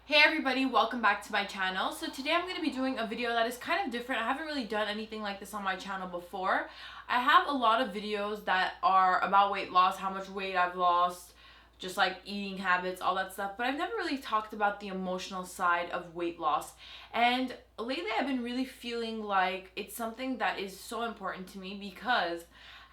Hey everybody, welcome back to my channel. So today I'm going to be doing a video that is kind of different. I haven't really done anything like this on my channel before. I have a lot of videos that are about weight loss, how much weight I've lost, just like eating habits, all that stuff, but I've never really talked about the emotional side of weight loss. And lately I've been really feeling like it's something that is so important to me because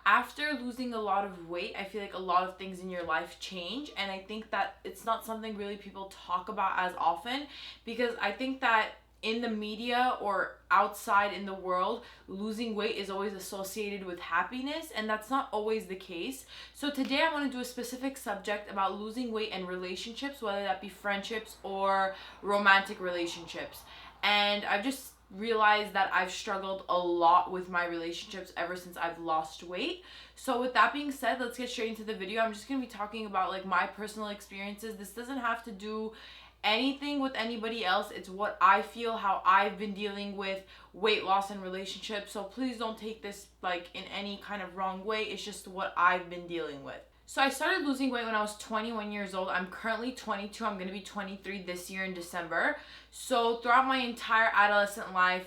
after losing a lot of weight, I feel like a lot of things in your life change, and I think that it's not something really people talk about as often because I think that in the media or outside in the world, losing weight is always associated with happiness, and that's not always the case. So today I want to do a specific subject about losing weight and relationships, whether that be friendships or romantic relationships. And I've just realized that I've struggled a lot with my relationships ever since I've lost weight. So with that being said, let's get straight into the video. I'm just going to be talking about like my personal experiences. This doesn't have to do anything with anybody else. It's what I feel, how I've been dealing with weight loss and relationships. So please don't take this like in any kind of wrong way. It's just what I've been dealing with. So I started losing weight when I was 21 years old. I'm currently 22. I'm going to be 23 this year in December. So throughout my entire adolescent life,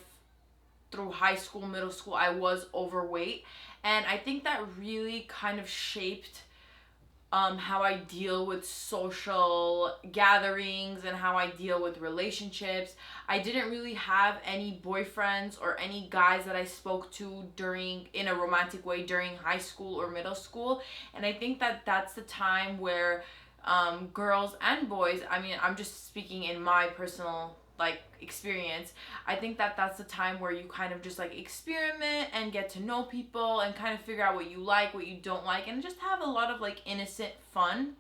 through high school, middle school, I was overweight. And I think that really kind of shaped how I deal with social gatherings and how I deal with relationships. I didn't really have any boyfriends or any guys that I spoke to in a romantic way during high school or middle school. And I think that that's the time where girls and boys, I mean, I'm just speaking in my personal like experience. I think that that's the time where you kind of just like experiment and get to know people and kind of figure out what you like, what you don't like, and just have a lot of like innocent fun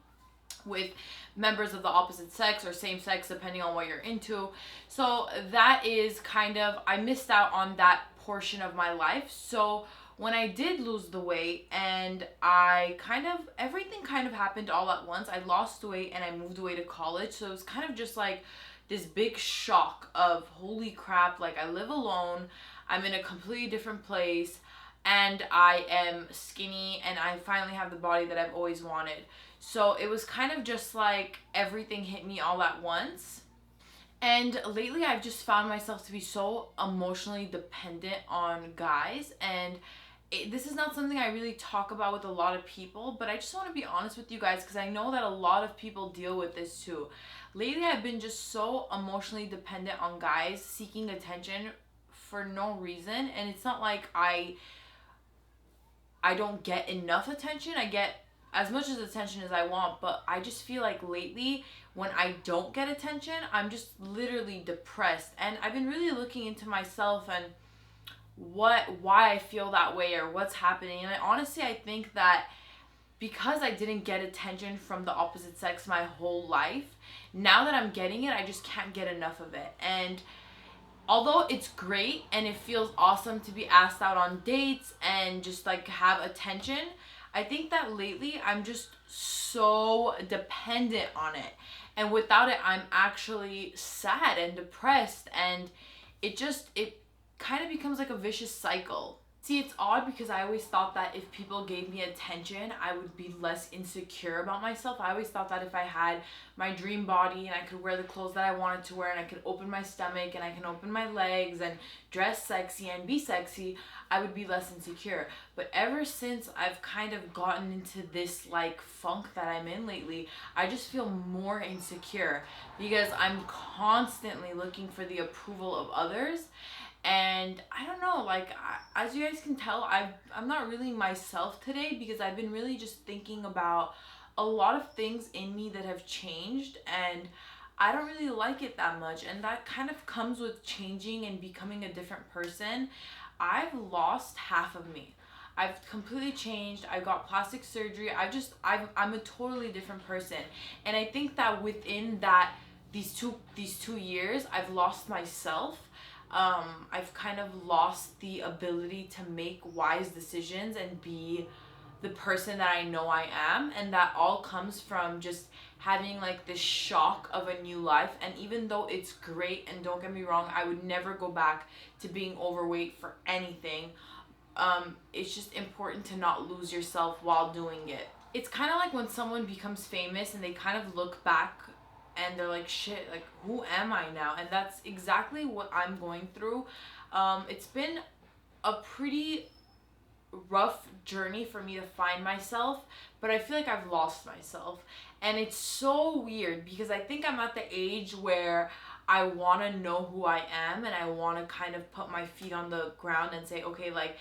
with members of the opposite sex or same sex, depending on what you're into. So that is kind of, I missed out on that portion of my life. So when I did lose the weight and everything kind of happened all at once. I lost weight and I moved away to college. So it was kind of just like this big shock of holy crap, like I live alone, I'm in a completely different place, and I am skinny and I finally have the body that I've always wanted. So it was kind of just like everything hit me all at once. And lately I've just found myself to be so emotionally dependent on guys, and this is not something I really talk about with a lot of people, but I just want to be honest with you guys because I know that a lot of people deal with this too. Lately, I've been just so emotionally dependent on guys seeking attention for no reason, and it's not like I don't get enough attention. I get as much as attention as I want, but I just feel like lately when I don't get attention, I'm just literally depressed. And I've been really looking into myself and why I feel that way or what's happening. And I think that because I didn't get attention from the opposite sex my whole life, now that I'm getting it, I just can't get enough of it. And although it's great and it feels awesome to be asked out on dates and just like have attention, I think that lately I'm just so dependent on it. And without it, I'm actually sad and depressed, and it kind of becomes like a vicious cycle. See, it's odd because I always thought that if people gave me attention, I would be less insecure about myself. I always thought that if I had my dream body and I could wear the clothes that I wanted to wear and I could open my stomach and I can open my legs and dress sexy and be sexy, I would be less insecure. But ever since I've kind of gotten into this like funk that I'm in lately, I just feel more insecure because I'm constantly looking for the approval of others. And I don't know, like, as you guys can tell, I'm not really myself today because I've been really just thinking about a lot of things in me that have changed, and I don't really like it that much. And that kind of comes with changing and becoming a different person. I've lost half of me. I've completely changed. I got plastic surgery. I'm a totally different person. And I think that within these two years, I've lost myself. I've kind of lost the ability to make wise decisions and be the person that I know I am, and that all comes from just having like this shock of a new life. And even though it's great, and don't get me wrong, I would never go back to being overweight for anything, it's just important to not lose yourself while doing it. It's kind of like when someone becomes famous and they kind of look back and they're like, shit, like, who am I now? And that's exactly what I'm going through. It's been a pretty rough journey for me to find myself, but I feel like I've lost myself. And it's so weird because I think I'm at the age where I want to know who I am, and I want to kind of put my feet on the ground and say, okay, like,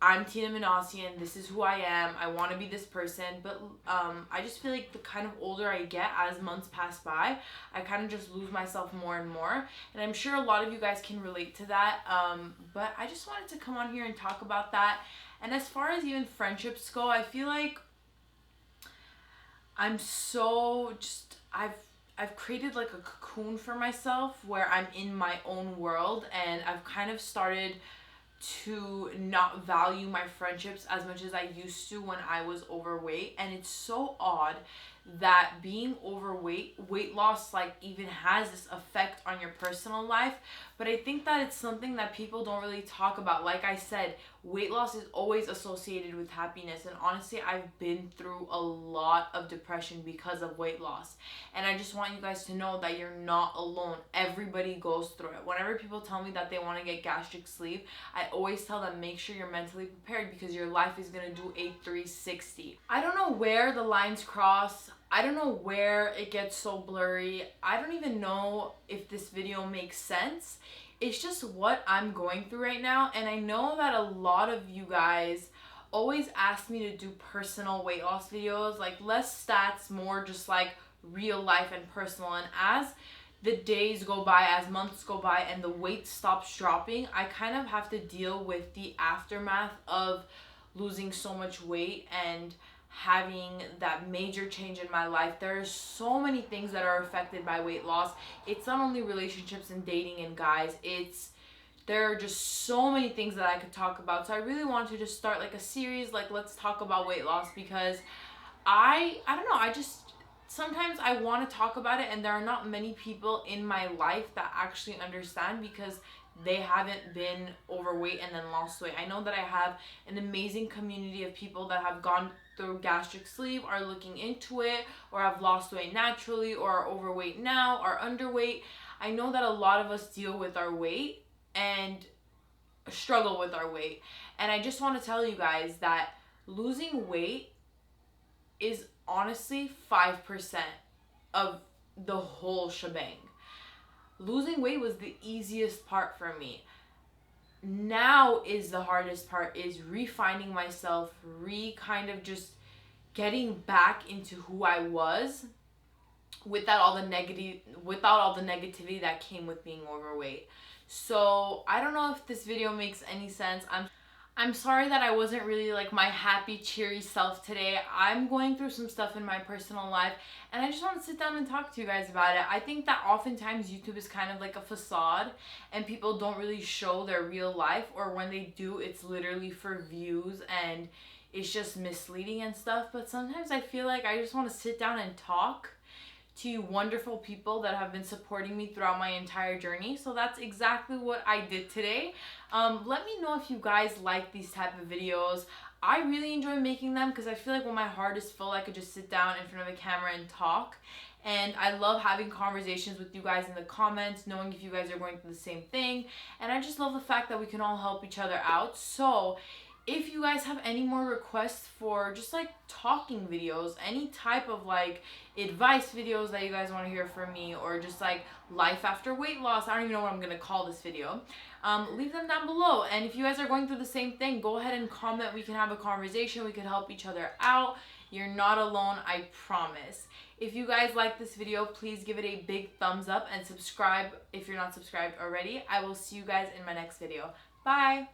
I'm tinaminasyan, this is who I am, I want to be this person. But I just feel like the kind of older I get, as months pass by, I kind of just lose myself more and more. And I'm sure a lot of you guys can relate to that. But I just wanted to come on here and talk about that. And as far as even friendships go, I feel like I'm so just, I've created like a cocoon for myself where I'm in my own world, and I've kind of started to not value my friendships as much as I used to when I was overweight. And it's so odd that being overweight, weight loss, like, even has this effect on your personal life. But I think that it's something that people don't really talk about. Like I said, weight loss is always associated with happiness, and honestly, I've been through a lot of depression because of weight loss. And I just want you guys to know that you're not alone. Everybody goes through it. Whenever people tell me that they want to get gastric sleeve, I always tell them, make sure you're mentally prepared, because your life is going to do a 360. I don't know where the lines cross. I don't know where it gets so blurry. I don't even know if this video makes sense. It's just what I'm going through right now. And I know that a lot of you guys always ask me to do personal weight loss videos, like less stats, more just like real life and personal. And as the days go by, as months go by, and the weight stops dropping, I kind of have to deal with the aftermath of losing so much weight and having that major change in my life. There's so many things that are affected by weight loss. It's not only relationships and dating and guys, there are just so many things that I could talk about. So I really wanted to just start like a series, like, let's talk about weight loss, because I don't know, I just sometimes I want to talk about it, and there are not many people in my life that actually understand, because they haven't been overweight and then lost weight. I know that I have an amazing community of people that have gone through gastric sleeve, are looking into it, or have lost weight naturally, or are overweight now, or underweight. I know that a lot of us deal with our weight and struggle with our weight. And I just want to tell you guys that losing weight is honestly 5% of the whole shebang. Losing weight was the easiest part for me. Now is the hardest part, is refinding myself, kind of just getting back into who I was without all the negativity that came with being overweight. So I don't know if this video makes any sense. I'm sorry that I wasn't really like my happy, cheery self today. I'm going through some stuff in my personal life, and I just want to sit down and talk to you guys about it. I think that oftentimes YouTube is kind of like a facade, and people don't really show their real life, or when they do, it's literally for views, and it's just misleading and stuff. But sometimes I feel like I just want to sit down and talk to you wonderful people that have been supporting me throughout my entire journey. So that's exactly what I did today. Let me know if you guys like these type of videos. I really enjoy making them because I feel like when my heart is full, I could just sit down in front of a camera and talk. And I love having conversations with you guys in the comments, knowing if you guys are going through the same thing. And I just love the fact that we can all help each other out. So if you guys have any more requests for just like talking videos, any type of like advice videos that you guys want to hear from me, or just like life after weight loss, I don't even know what I'm going to call this video, leave them down below. And if you guys are going through the same thing, go ahead and comment. We can have a conversation. We can help each other out. You're not alone, I promise. If you guys like this video, please give it a big thumbs up and subscribe if you're not subscribed already. I will see you guys in my next video. Bye!